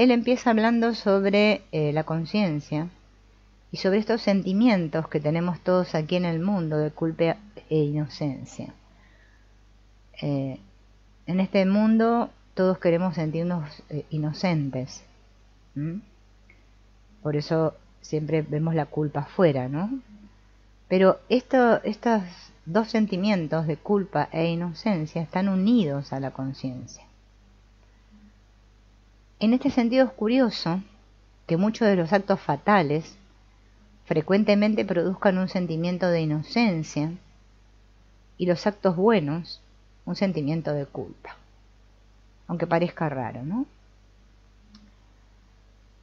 él empieza hablando sobre la conciencia y sobre estos sentimientos que tenemos todos aquí en el mundo de culpa e inocencia. En este mundo todos queremos sentirnos inocentes. Por eso siempre vemos la culpa afuera, ¿no? Pero estos dos sentimientos de culpa e inocencia están unidos a la conciencia. En este sentido es curioso que muchos de los actos fatales frecuentemente produzcan un sentimiento de inocencia y los actos buenos un sentimiento de culpa, aunque parezca raro, ¿no?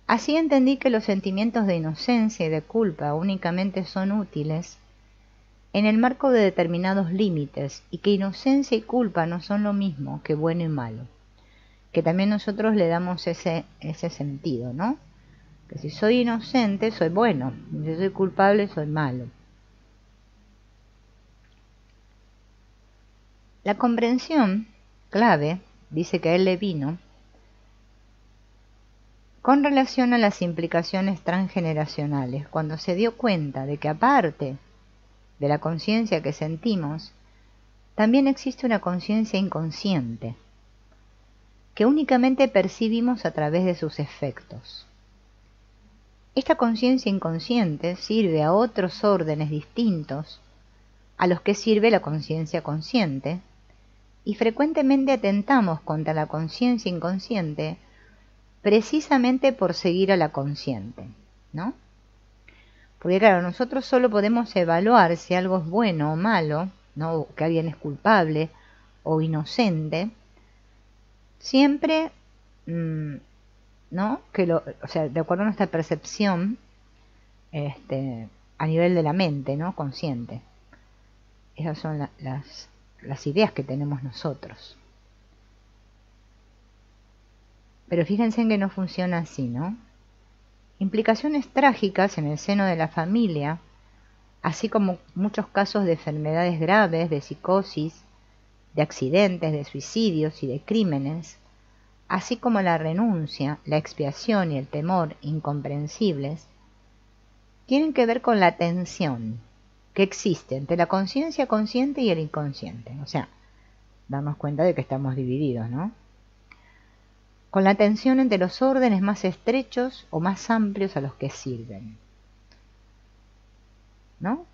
Así entendí que los sentimientos de inocencia y de culpa únicamente son útiles en el marco de determinados límites y que inocencia y culpa no son lo mismo que bueno y malo, que también nosotros le damos ese sentido, ¿no? Que si soy inocente soy bueno, si soy culpable soy malo. La comprensión clave, dice que a él le vino, con relación a las implicaciones transgeneracionales, cuando se dio cuenta de que aparte de la conciencia que sentimos, también existe una conciencia inconsciente, que únicamente percibimos a través de sus efectos. Esta conciencia inconsciente sirve a otros órdenes distintos a los que sirve la conciencia consciente, y frecuentemente atentamos contra la conciencia inconsciente precisamente por seguir a la consciente, ¿no? Porque claro, nosotros solo podemos evaluar si algo es bueno o malo, ¿no? Que alguien es culpable o inocente, siempre, ¿no? O sea, de acuerdo a nuestra percepción, a nivel de la mente, ¿no? Consciente. Esas son las ideas que tenemos nosotros. Pero fíjense en que no funciona así, ¿no? Implicaciones trágicas en el seno de la familia, así como muchos casos de enfermedades graves, de psicosis, de accidentes, de suicidios y de crímenes, así como la renuncia, la expiación y el temor incomprensibles, tienen que ver con la tensión que existe entre la conciencia consciente y el inconsciente. O sea, darnos cuenta de que estamos divididos, ¿no? Con la tensión entre los órdenes más estrechos o más amplios a los que sirven, ¿no?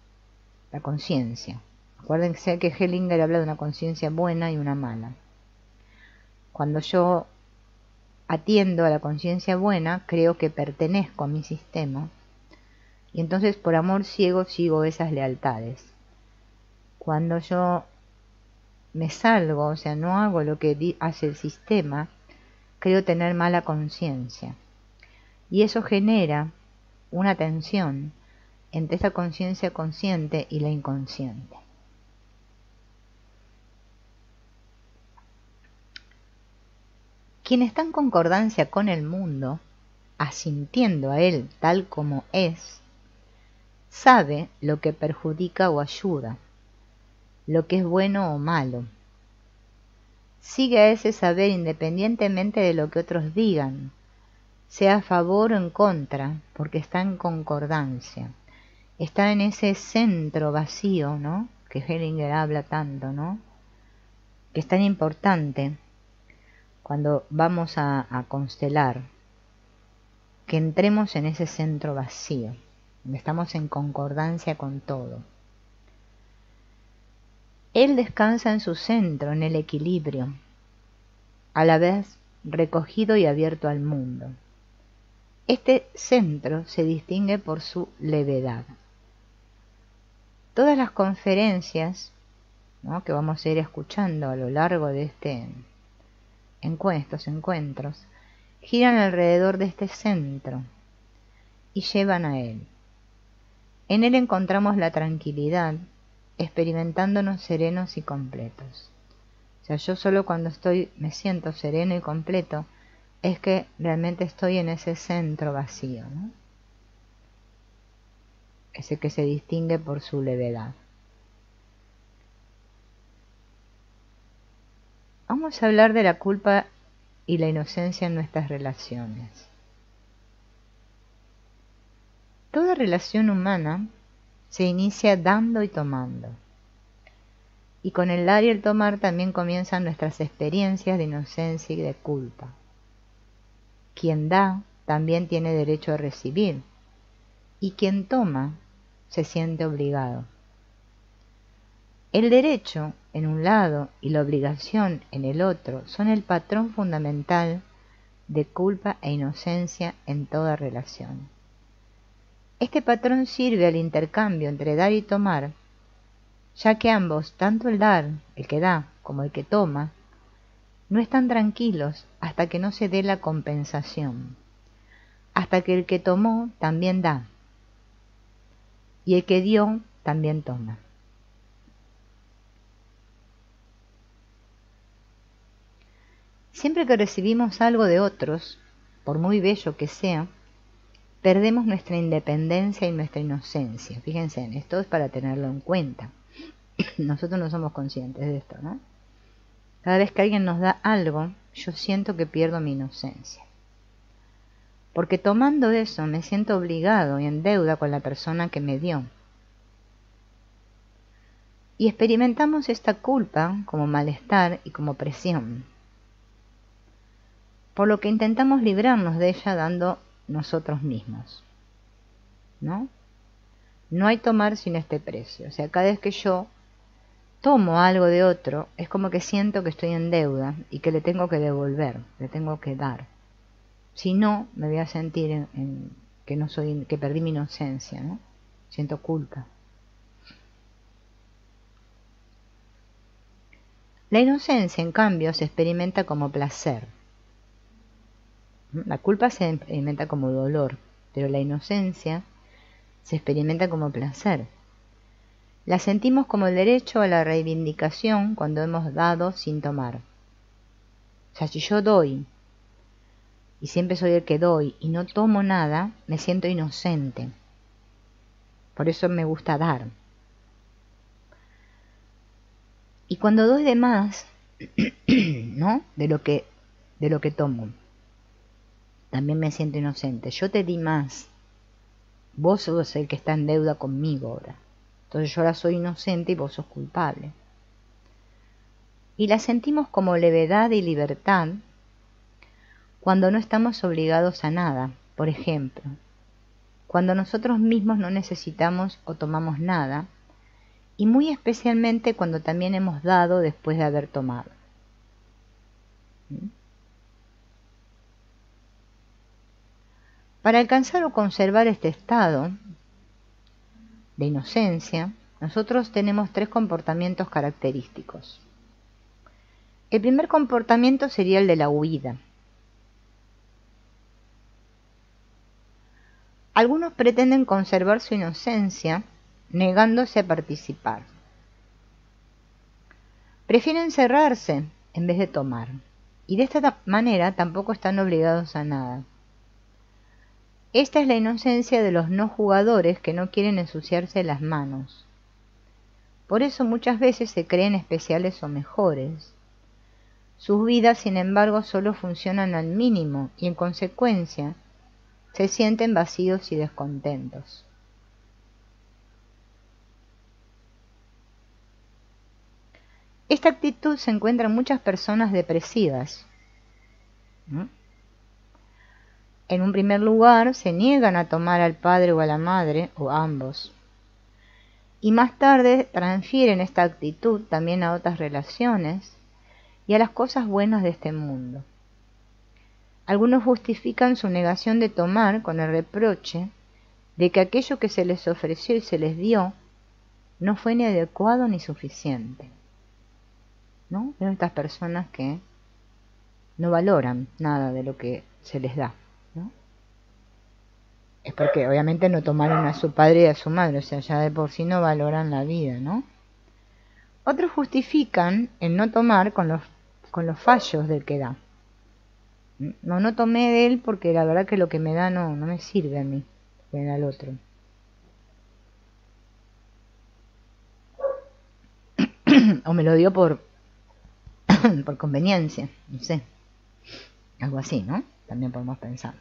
La conciencia. Acuérdense que Hellinger habla de una conciencia buena y una mala. Cuando yo atiendo a la conciencia buena, creo que pertenezco a mi sistema, y entonces por amor ciego sigo esas lealtades. Cuando yo me salgo, o sea, no hago lo que hace el sistema, creo tener mala conciencia. Y eso genera una tensión entre esa conciencia consciente y la inconsciente. Quien está en concordancia con el mundo, asintiendo a él tal como es, sabe lo que perjudica o ayuda, lo que es bueno o malo. Sigue a ese saber independientemente de lo que otros digan, sea a favor o en contra, porque está en concordancia. Está en ese centro vacío, ¿no? Que Hellinger habla tanto, ¿no? Que es tan importante cuando vamos a constelar, que entremos en ese centro vacío, donde estamos en concordancia con todo. Él descansa en su centro, en el equilibrio, a la vez recogido y abierto al mundo. Este centro se distingue por su levedad. Todas las conferencias, ¿no?, que vamos a ir escuchando a lo largo de estos encuentros, giran alrededor de este centro y llevan a él. En él encontramos la tranquilidad, experimentándonos serenos y completos. O sea, yo solo cuando me siento sereno y completo, es que realmente estoy en ese centro vacío, ¿no? Ese que se distingue por su levedad. Vamos a hablar de la culpa y la inocencia en nuestras relaciones. Toda relación humana se inicia dando y tomando. Y con el dar y el tomar también comienzan nuestras experiencias de inocencia y de culpa. Quien da también tiene derecho a recibir, y quien toma se siente obligado. El derecho en un lado y la obligación en el otro son el patrón fundamental de culpa e inocencia en toda relación. Este patrón sirve al intercambio entre dar y tomar, ya que ambos, tanto el dar, el que da, como el que toma, no están tranquilos hasta que no se dé la compensación, hasta que el que tomó también da, y el que dio también toma. Siempre que recibimos algo de otros, por muy bello que sea, perdemos nuestra independencia y nuestra inocencia. Fíjense en esto, es para tenerlo en cuenta. Nosotros no somos conscientes de esto, ¿no? Cada vez que alguien nos da algo, yo siento que pierdo mi inocencia. Porque tomando eso me siento obligado y en deuda con la persona que me dio. Y experimentamos esta culpa como malestar y como presión. Por lo que intentamos librarnos de ella dando nosotros mismos, ¿no? No hay tomar sin este precio. O sea, cada vez que yo tomo algo de otro, es como que siento que estoy en deuda y que le tengo que devolver, le tengo que dar. Si no, me voy a sentir que no soy, que perdí mi inocencia, ¿no? Siento culpa. La inocencia, en cambio, se experimenta como placer. La culpa se experimenta como dolor, pero la inocencia se experimenta como placer. La sentimos como el derecho a la reivindicación cuando hemos dado sin tomar. O sea, si yo doy, y siempre soy el que doy, y no tomo nada, me siento inocente. Por eso me gusta dar. Y cuando doy de más, ¿no? De lo que tomo, también me siento inocente. Yo te di más. Vos sos el que está en deuda conmigo ahora. Entonces yo ahora soy inocente y vos sos culpable. Y la sentimos como levedad y libertad cuando no estamos obligados a nada. Por ejemplo, cuando nosotros mismos no necesitamos o tomamos nada, y muy especialmente cuando también hemos dado después de haber tomado. Para alcanzar o conservar este estado de inocencia, nosotros tenemos 3 comportamientos característicos. El primer comportamiento sería el de la huida. Algunos pretenden conservar su inocencia negándose a participar. Prefieren cerrarse en vez de tomar, y de esta manera tampoco están obligados a nada. Esta es la inocencia de los no jugadores que no quieren ensuciarse las manos. Por eso muchas veces se creen especiales o mejores. Sus vidas, sin embargo, solo funcionan al mínimo y en consecuencia se sienten vacíos y descontentos. Esta actitud se encuentra en muchas personas depresivas. En un primer lugar, se niegan a tomar al padre o a la madre, o a ambos. Y más tarde transfieren esta actitud también a otras relaciones y a las cosas buenas de este mundo. Algunos justifican su negación de tomar con el reproche de que aquello que se les ofreció y se les dio no fue ni adecuado ni suficiente. ¿No? Son estas personas que no valoran nada de lo que se les da, ¿no? Es porque obviamente no tomaron a su padre y a su madre, o sea, ya de por sí no valoran la vida, ¿no? Otros justifican el no tomar con los fallos del que da. No tomé de él porque la verdad que lo que me da no me sirve a mí, que da al otro. O me lo dio por conveniencia, no sé. Algo así, ¿no? También podemos pensar.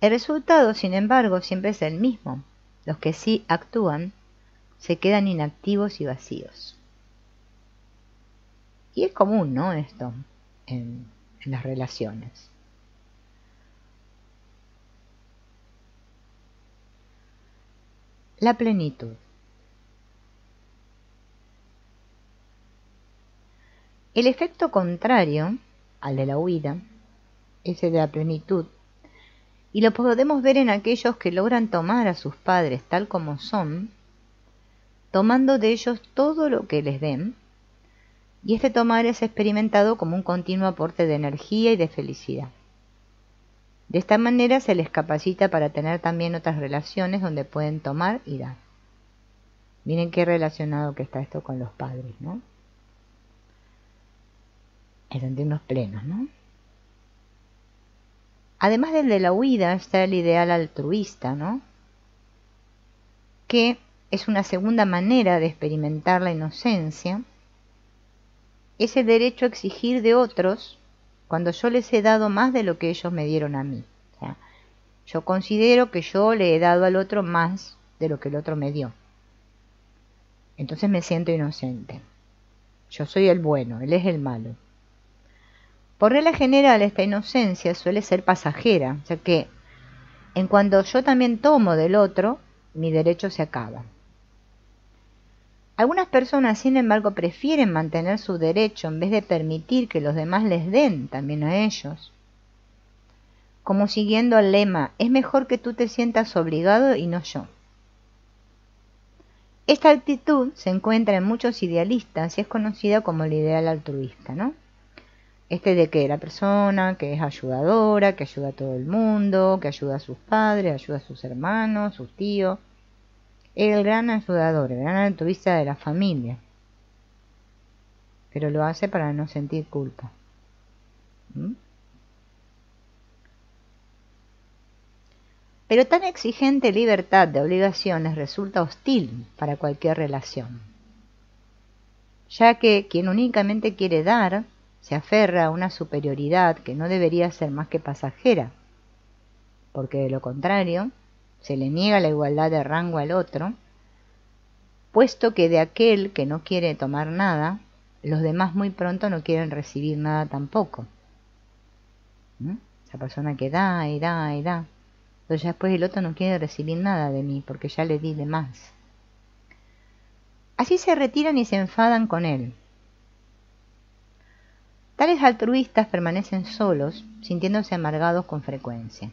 El resultado, sin embargo, siempre es el mismo. Los que sí actúan se quedan inactivos y vacíos. Y es común, ¿no? Esto en las relaciones. La plenitud. El efecto contrario al de la huida es el de la plenitud, y lo podemos ver en aquellos que logran tomar a sus padres tal como son, tomando de ellos todo lo que les den, y este tomar es experimentado como un continuo aporte de energía y de felicidad. De esta manera se les capacita para tener también otras relaciones donde pueden tomar y dar. Miren qué relacionado que está esto con los padres, ¿no? El sentirnos plenos, ¿no? Además del de la huida está el ideal altruista, ¿no? Que es una segunda manera de experimentar la inocencia. Es el derecho a exigir de otros cuando yo les he dado más de lo que ellos me dieron a mí. O sea, yo considero que yo le he dado al otro más de lo que el otro me dio. Entonces me siento inocente. Yo soy el bueno, él es el malo. Por regla general, esta inocencia suele ser pasajera, o sea que en cuanto yo también tomo del otro, mi derecho se acaba. Algunas personas, sin embargo, prefieren mantener su derecho en vez de permitir que los demás les den también a ellos. Como siguiendo el lema, es mejor que tú te sientas obligado y no yo. Esta actitud se encuentra en muchos idealistas y es conocida como el ideal altruista, ¿no? Este de que la persona que es ayudadora, que ayuda a todo el mundo, que ayuda a sus padres, ayuda a sus hermanos, sus tíos. El gran ayudador, el gran altruista de la familia. Pero lo hace para no sentir culpa. Pero tan exigente libertad de obligaciones resulta hostil para cualquier relación, ya que quien únicamente quiere dar se aferra a una superioridad que no debería ser más que pasajera, porque de lo contrario se le niega la igualdad de rango al otro, puesto que de aquel que no quiere tomar nada, los demás muy pronto no quieren recibir nada tampoco. Esa persona que da y da y da, entonces después el otro no quiere recibir nada de mí porque ya le di de más. Así se retiran y se enfadan con él. Tales altruistas permanecen solos, sintiéndose amargados con frecuencia.